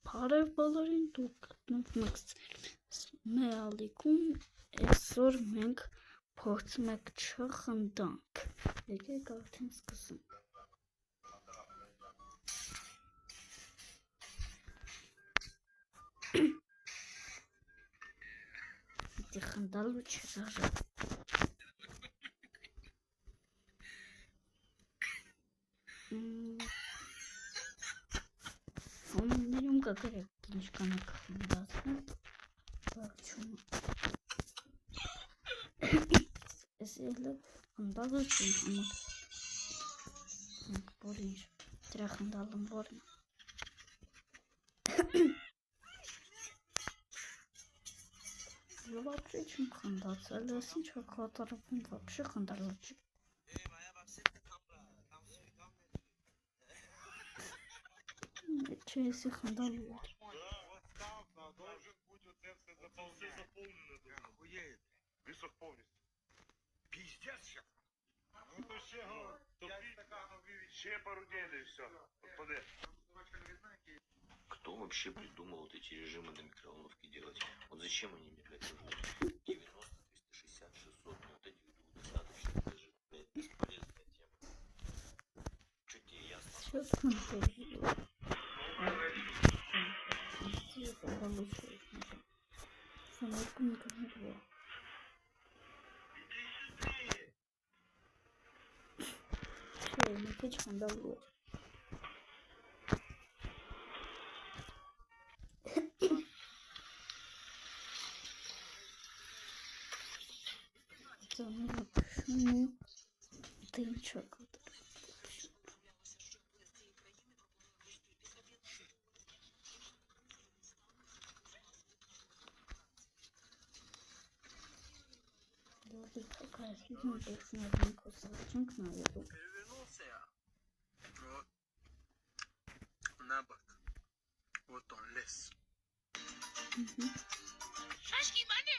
Բարև բոլորին, դուք գտնվում եք Սմեալիկում, այսօր մենք փորձում ենք չխնդանք, եկեք արդեն սկսենք։ Դե խնդալու չդարը։ Ֆոններում կգրեք ինչքան եք խնդացնում, վերջում։ Ես ելը խնդալու չեմ համար։ Որ ինչ, դրա խնդալում որն է։ Yo вообще չեմ խնդացել, ես ինչ է կատարվում, вообще խնդալու չի։ Չէ, եսի խնդալու է։ Кто вообще придумал вот эти режимы на микроволновке делать? Вот зачем они мне, блядь, нужны? 90, 360, 600, ну вот этих двух достаточно, даже, блядь, бесполезная тема. Чё тебе ясно? Все сконтролирую. Самолку никак не было. Все, не хочу скандалу. Ну, ты ничего. Какая фильм персонажный кусочек на еду. Перевернулся я. Вот. На бок. Вот он, лес. Шашки, мане!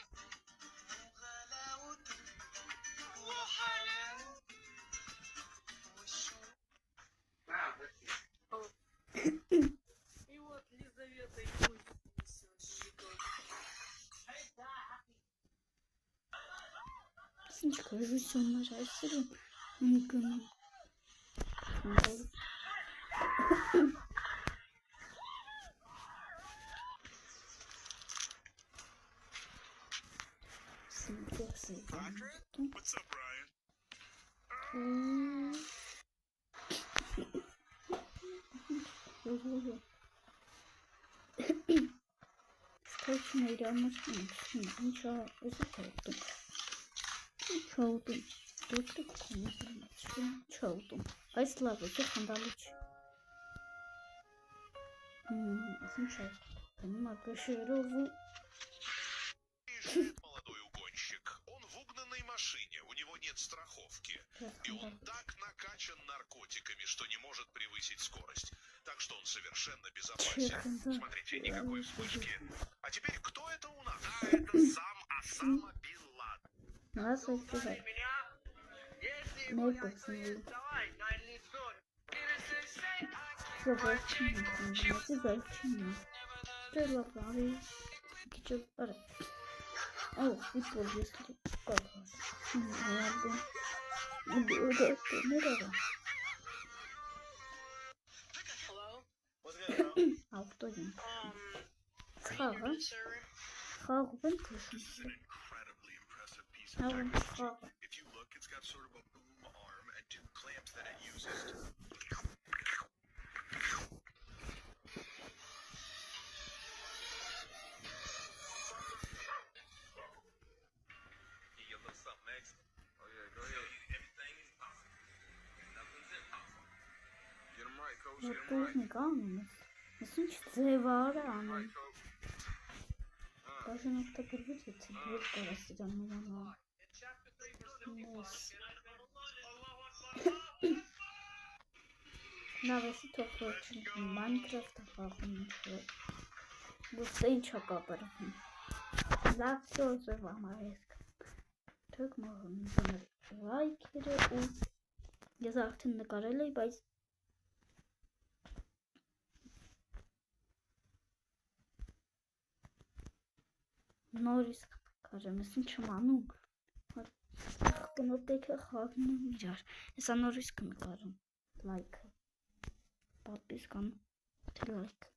И вот Лизавета и Кузя. Сыночка, я же все умножаю себе. What's up, Ryan? Короче, я реально ничего, если колдун. Колдун. Тут колдун. Ай слава, ты хандалыч. Слушай, понимаю, каширову. Молодой угонщик. Он в угнанной машине, у него нет страховки. И он так накачан наркотиками, что не может превысить скорость. Так что он совершенно безопасен. Смотрите, никакой вспышки. А теперь кто это у нас? А это сам Осама Бин Ладен. Нас отпускай. Не пацаны. Заварчина. Прилапали. Кичу пара. О, и полвесли. Как вас? Ладно. Буду помирать. А кто он? Хава. Хава бенкушен. Хава. If you look, it's got sort of a boom arm and two clamps that it uses to... You look something next? Oh yeah, go ahead. Everything is possible. Nothing's impossible. Get him right, coach. Вот Get him тут right. не ганус. Сынчцевара. Right, coach. Даже на кто переводится, будет раз на Навеси только Майнкрафт ахуй. Густей чакапер. За все за вами. Так можно лайкերը ու ես արդեն նկարել էի, բայց նորից կարեմ, ես ինչ եմ անում։ Կնոտեքը խաղնում եմ իրար։ Հեսա նորից կնկարում լայքը։ Պատպիսկան թե լայք։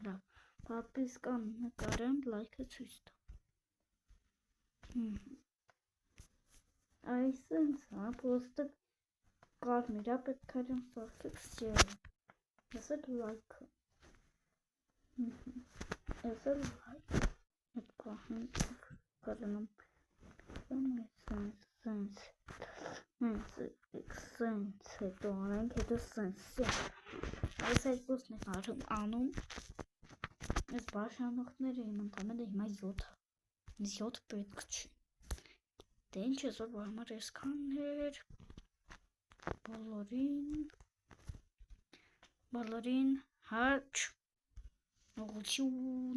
Լավ, պատպիսկան նկարեմ լայքը ցույց տամ։ Այսինքն, պրոստը կարմիրա պետք է իրեն սարքեք սերը։ Ես էլ լայքը։ Ես էլ լայք։ Այդ պահին կարենամ սենց հետո անենք, հետո սենց։ Այս երկուսն եք անում։ Ես բաշանողները իմ ընդամենը հիմա 7 պետք չի։ Դե ինչ ես որ համար ես կաներ բոլորին հարչ ուղղություն